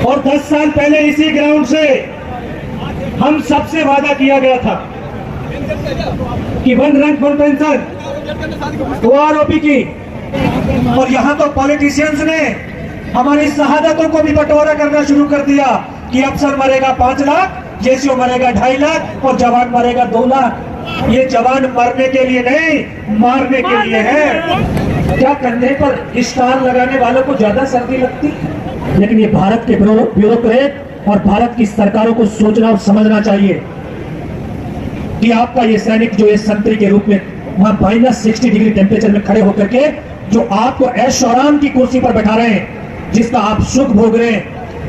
और 10 साल पहले इसी ग्राउंड से हम सबसे वादा किया गया था कि 1 रैंक 1 पेंशन वो आरोपी की, और यहाँ तो पॉलिटिशियंस ने हमारी शहादतों को भी बंटवारा करना शुरू कर दिया कि अफसर मरेगा 5 लाख, जेसीओ मरेगा 2.5 लाख और जवान मरेगा 2 लाख। ये जवान मरने के लिए नहीं, मारने के लिए है। क्या कंधे पर स्टार लगाने वालों को ज्यादा सर्दी लगती है? लेकिन ये भारत के ब्यूरोक्रेट और भारत की सरकारों को सोचना और समझना चाहिए कि आपका ये सैनिक जो इस संतरी के रूप में वहां -60 डिग्री टेम्परेचर में खड़े होकर के जो आपको ऐशो आराम की कुर्सी पर बैठा रहे हैं, जिसका आप सुख भोग रहे हैं,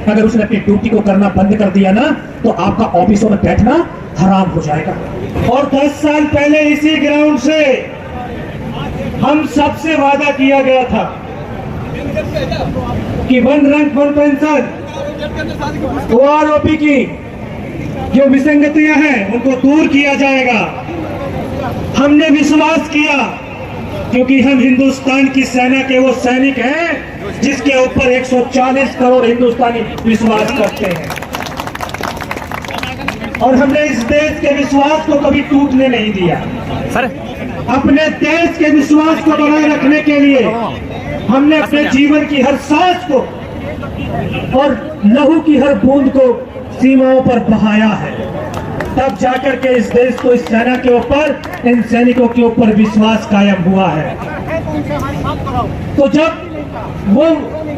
अगर उसने अपनी ड्यूटी को करना बंद कर दिया ना तो आपका ऑफिसों में बैठना हराम हो जाएगा। और 10 साल पहले इसी ग्राउंड से हम सबसे वादा किया गया था कि 1 रैंक 1 पेंशन वो आरोपी की जो विसंगतियां हैं उनको दूर किया जाएगा। हमने विश्वास किया क्योंकि हम हिंदुस्तान की सेना के वो सैनिक हैं जिसके ऊपर 140 करोड़ हिंदुस्तानी विश्वास करते हैं, और हमने इस देश के विश्वास को कभी टूटने नहीं दिया। अपने देश के विश्वास को बनाए रखने के लिए हमने अपने जीवन की हर सांस को और लहू की हर बूंद को सीमाओं पर बहाया है। तब जाकर के इस देश को, इस सेना के ऊपर, इन सैनिकों के ऊपर विश्वास कायम हुआ है। तो जब वो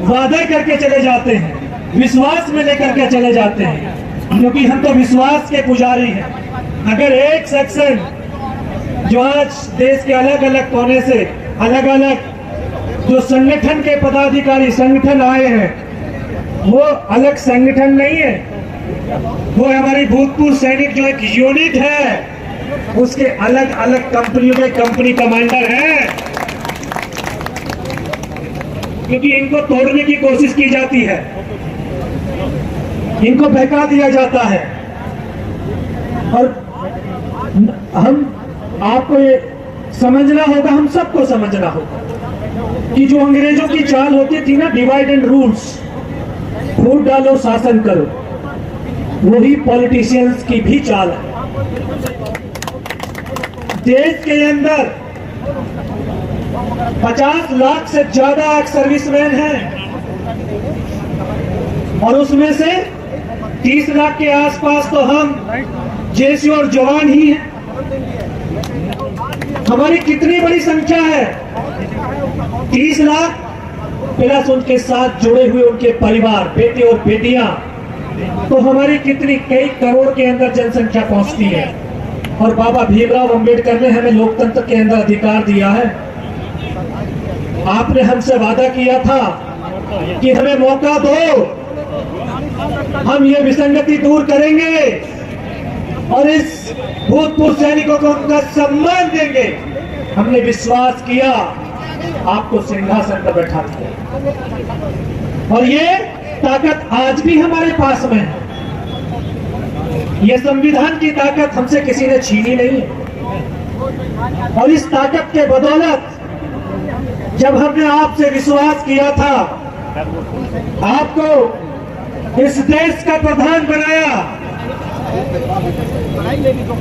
वादा करके चले जाते हैं, विश्वास में लेकर के चले जाते हैं, क्योंकि हम तो विश्वास के पुजारी हैं। अगर एक सेक्शन जो आज देश के अलग अलग कोने से अलग अलग जो संगठन के पदाधिकारी संगठन आए हैं, वो अलग संगठन नहीं है, वो हमारी भूतपूर्व सैनिक जो एक यूनिट है, उसके अलग अलग कंपनियों के कंपनी कमांडर हैं, क्योंकि इनको तोड़ने की कोशिश की जाती है, इनको बहका दिया जाता है। और हम आपको ये समझना होगा, हम सबको समझना होगा कि जो अंग्रेजों की चाल होती थी ना, डिवाइड एंड रूल्स, फूट डालो शासन करो, वही पॉलिटिशियंस की भी चाल है। देश के अंदर 50 लाख से ज्यादा सर्विसमैन हैं, और उसमें से 30 लाख के आसपास तो हम जेसीओ और जवान ही हैं। हमारी कितनी बड़ी संख्या है? 30 लाख प्लस उनके साथ जुड़े हुए उनके परिवार, बेटे और बेटियां, तो हमारी कितनी, कई करोड़ के अंदर जनसंख्या पहुंचती है। और बाबा भीमराव अंबेडकर ने हमें लोकतंत्र के अंदर अधिकार दिया है। आपने हमसे वादा किया था कि हमें मौका दो, हम ये विसंगति दूर करेंगे और इस भूतपूर्व सैनिकों को उनका सम्मान देंगे। हमने विश्वास किया, आपको सिंहासन पर बैठा दिया, और ये ताकत आज भी हमारे पास में है। ये संविधान की ताकत हमसे किसी ने छीनी नहीं है, और इस ताकत के बदौलत जब हमने आपसे विश्वास किया था, आपको इस देश का प्रधान बनाया,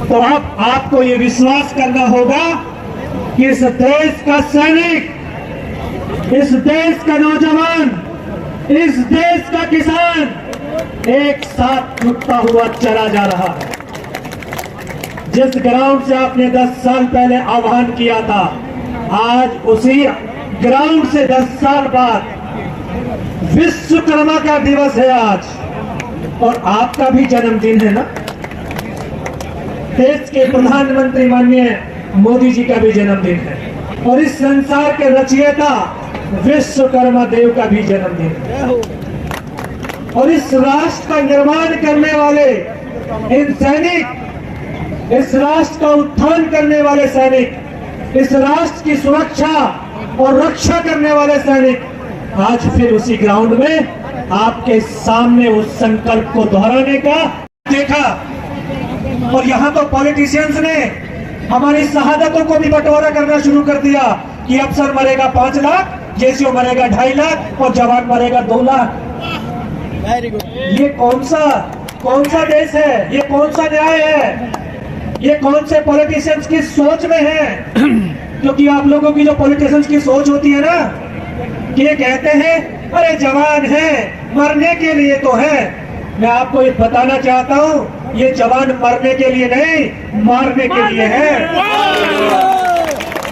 तो अब आपको ये विश्वास करना होगा कि इस देश का सैनिक, इस देश का नौजवान, इस देश का किसान एक साथ जुटता हुआ चला जा रहा है। जिस ग्राउंड से आपने 10 साल पहले आह्वान किया था, आज उसी ग्राउंड से 10 साल बाद विश्वकर्मा का दिवस है आज, और आपका भी जन्मदिन है ना। देश के प्रधानमंत्री माननीय मोदी जी का भी जन्मदिन है, और इस संसार के रचयिता विश्वकर्मा देव का भी जन्मदिन है। और इस राष्ट्र का निर्माण करने वाले इन सैनिक, इस राष्ट्र का उत्थान करने वाले सैनिक, इस राष्ट्र की सुरक्षा और रक्षा करने वाले सैनिक आज फिर उसी ग्राउंड में आपके सामने उस संकल्प को दोहराने का देखा। और यहाँ तो पॉलिटिशियंस ने हमारी शहादतों को भी बंटवारा करना शुरू कर दिया कि अफसर मरेगा 5 लाख, जेसीओ मरेगा 2.5 लाख और जवान मरेगा 2 लाख। Very good. ये कौन सा देश है, ये कौन सा न्याय है, ये कौन से पॉलिटिशियंस की सोच में है? क्योंकि आप लोगों की जो पॉलिटिशियंस की सोच होती है ना, कि ये कहते हैं अरे जवान है, मरने के लिए तो है। मैं आपको ये बताना चाहता हूँ, ये जवान मरने के लिए नहीं, मारने के लिए है।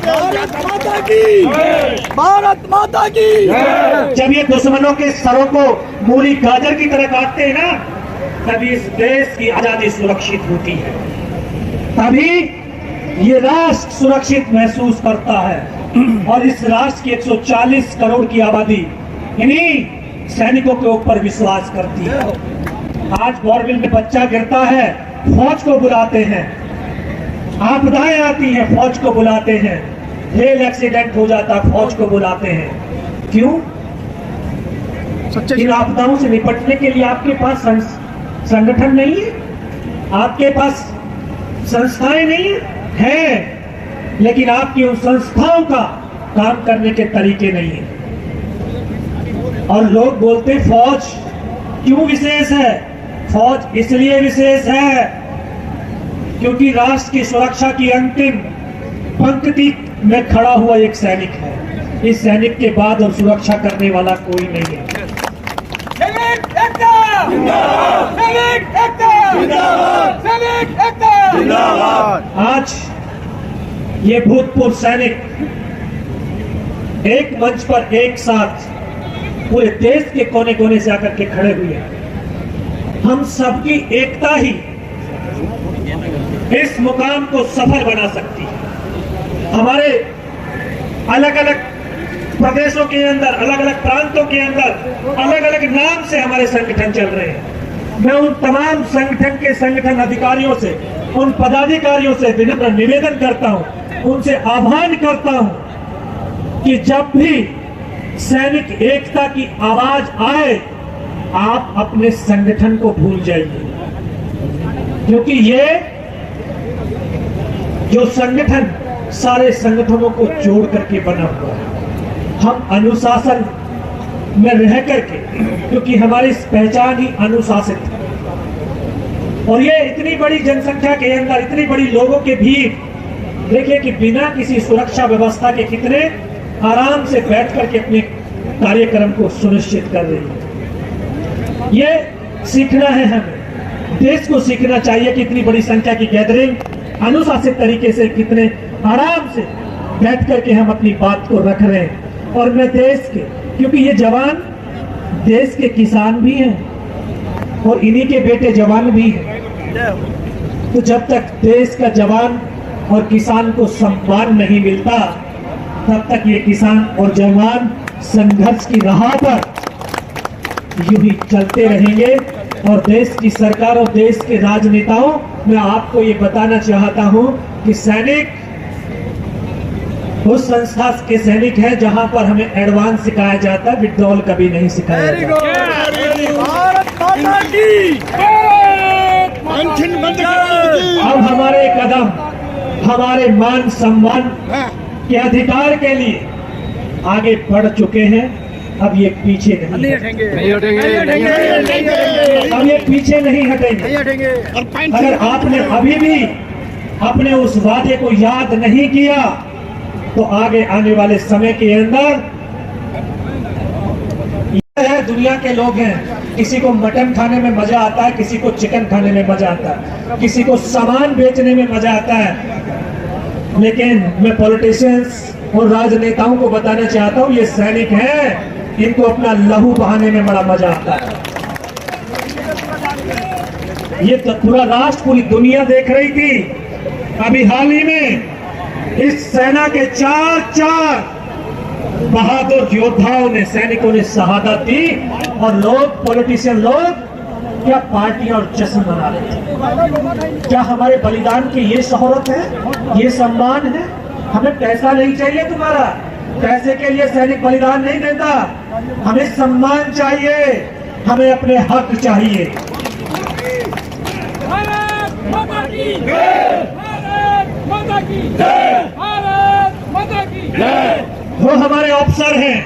भारत माता की, भारत माता की। जब ये दुश्मनों के सरों को मूली गाजर की तरह काटते हैं ना, तभी इस देश की आजादी सुरक्षित होती है, तभी ये राष्ट्र सुरक्षित महसूस करता है। और इस राष्ट्र की 140 करोड़ की आबादी इन्हीं सैनिकों के ऊपर विश्वास करती है। आज बोरबिल में बच्चा गिरता है, फौज को बुलाते हैं, आपदाएं आती हैं, फौज को बुलाते हैं, रेल एक्सीडेंट हो जाता, फौज को बुलाते हैं। क्यों? इन आपदाओं से निपटने के लिए आपके पास संगठन नहीं है, आपके पास संस्थाएं नहीं है, लेकिन आपकी उन संस्थाओं का काम करने के तरीके नहीं है। और लोग बोलते फौज क्यों विशेष है? फौज इसलिए विशेष है क्योंकि राष्ट्र की सुरक्षा की अंतिम पंक्ति में खड़ा हुआ एक सैनिक है। इस सैनिक के बाद और सुरक्षा करने वाला कोई नहीं है। सैनिक एकता जिंदाबाद, सैनिक एकता जिंदाबाद, सैनिक एकता जिंदाबाद। आज ये भूतपूर्व सैनिक एक मंच पर एक साथ पूरे देश के कोने कोने से आकर के खड़े हुए हैं। हम सबकी एकता ही इस मुकाम को सफल बना सकती है। हमारे अलग अलग प्रदेशों के अंदर, अलग अलग प्रांतों के अंदर अलग अलग नाम से हमारे संगठन चल रहे हैं। मैं उन तमाम संगठन के संगठन अधिकारियों से, उन पदाधिकारियों से विनम्र निवेदन करता हूं, उनसे आह्वान करता हूं कि जब भी सैनिक एकता की आवाज आए, आप अपने संगठन को भूल जाइए, क्योंकि ये जो संगठन सारे संगठनों को जोड़ करके बना हुआ है। हम अनुशासन में रह करके, क्योंकि हमारी पहचान ही अनुशासित है, और ये इतनी बड़ी जनसंख्या के अंदर, इतनी बड़ी लोगों के भीड़, देखिए कि बिना किसी सुरक्षा व्यवस्था के कितने आराम से बैठ करके अपने कार्यक्रम को सुनिश्चित कर रही है। ये सीखना है, हमें देश को सीखना चाहिए कि इतनी बड़ी संख्या की गैदरिंग अनुशासित तरीके से कितने आराम से बैठ करके हम अपनी बात को रख रहे हैं। और मैं देश के, क्योंकि ये जवान देश के किसान भी हैं और इन्हीं के बेटे जवान भी हैं, तो जब तक देश का जवान और किसान को सम्मान नहीं मिलता, तब तक ये किसान और जवान संघर्ष की राह पर यूं ही चलते रहेंगे। और देश की सरकार और देश के राजनेताओं, मैं आपको ये बताना चाहता हूं कि सैनिक उस संस्था के सैनिक है जहां पर हमें एडवांस सिखाया जाता है, विड्रॉल कभी नहीं सिखाया जाता। भारत माता की। अब हमारे कदम हमारे मान सम्मान के अधिकार के लिए आगे बढ़ चुके हैं। अब ये पीछे नहीं हटेंगे, अब ये पीछे नहीं हटेंगे। अगर आपने अभी भी अपने उस वादे को याद नहीं किया, तो आगे आने वाले समय के अंदर यह है, दुनिया के लोग हैं, किसी को मटन खाने में मजा आता है, किसी को चिकन खाने में मजा आता है, किसी को सामान बेचने में मजा आता है, लेकिन मैं पॉलिटिशियंस और राजनेताओं को बताना चाहता हूं, ये सैनिक हैं, इनको अपना लहू बहाने में बड़ा मजा आता है। ये तो पूरा राष्ट्र, पूरी दुनिया देख रही थी। अभी हाल ही में इस सेना के चार बहादुर योद्धाओं ने, सैनिकों ने शहादत दी, और लोग, पॉलिटिशियन लोग क्या पार्टियां और जश्न मना रहे थे। क्या हमारे बलिदान की ये शोहरत है, ये सम्मान है? हमें पैसा नहीं चाहिए तुम्हारा, पैसे के लिए सैनिक बलिदान नहीं देता, हमें सम्मान चाहिए, हमें अपने हक चाहिए। भारत माता की जय, भारत माता की जय, भारत माता की जय। वो हमारे अफसर हैं,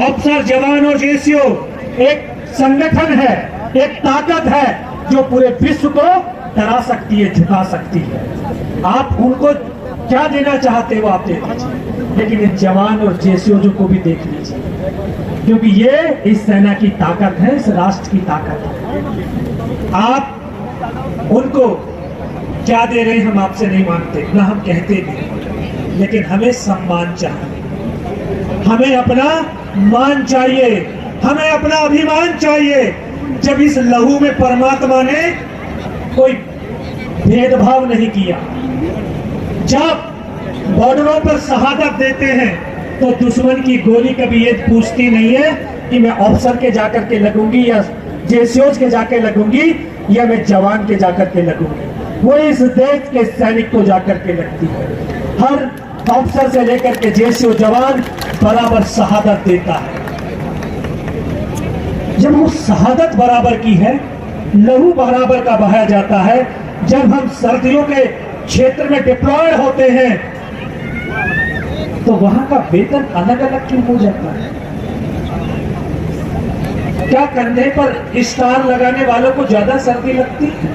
अफसर, जवान और जेसीओ एक संगठन है, एक ताकत है जो पूरे विश्व को डरा सकती है, झुका सकती है। आप उनको क्या देना चाहते हो आप दे दीजिए, लेकिन इस जवान और जेसीओ को भी देख लीजिए, क्योंकि ये इस सेना की ताकत है, इस राष्ट्र की ताकत है। आप उनको क्या दे रहे हैं हम आपसे नहीं मांगते, ना हम कहते भी, लेकिन हमें सम्मान चाहिए, हमें अपना मान चाहिए, हमें अपना अभिमान चाहिए। जब इस लहू में परमात्मा ने कोई भेदभाव नहीं किया, जब बॉर्डरों पर शहादत देते हैं तो दुश्मन की गोली कभी ये पूछती नहीं है कि मैं ऑफिसर के जाकर के लगूंगी या जेसीओज के जाके लगूंगी या मैं जवान के जाकर के लगूंगी, वो इस देश के सैनिक को जाकर के लगती है। हर ऑफिसर से लेकर के जेसीओ जवान बराबर शहादत देता है। जब वो शहादत बराबर की है, लहू बराबर का बहाया जाता है, जब हम सर्दियों के क्षेत्र में डिप्लॉयड होते हैं तो वहां का वेतन अलग अलग क्यों हो जाता है? क्या कंधे पर स्टार लगाने वालों को ज्यादा सर्दी लगती है?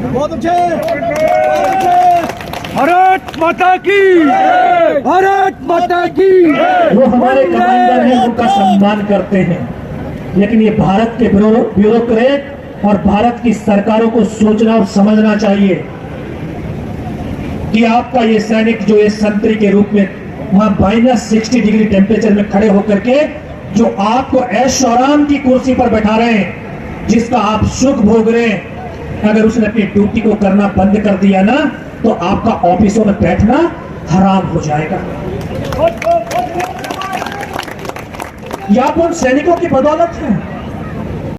बहुत अच्छे। भारत माता की, भारत माता की। वो हमारे कमांडर हैं, उनका सम्मान करते हैं, लेकिन ये भारत के ब्यूरोक्रेट और भारत की सरकारों को सोचना और समझना चाहिए कि आपका ये सैनिक जो इस संतरी के रूप में वहां -60 डिग्री टेम्परेचर में खड़े होकर के जो आपको ऐशो आराम की कुर्सी पर बैठा रहे हैं, जिसका आप सुख भोग रहे हैं, अगर उसने अपनी ड्यूटी को करना बंद कर दिया ना तो आपका ऑफिसों में बैठना हराम हो जाएगा। यह आप उन सैनिकों की बदौलत है।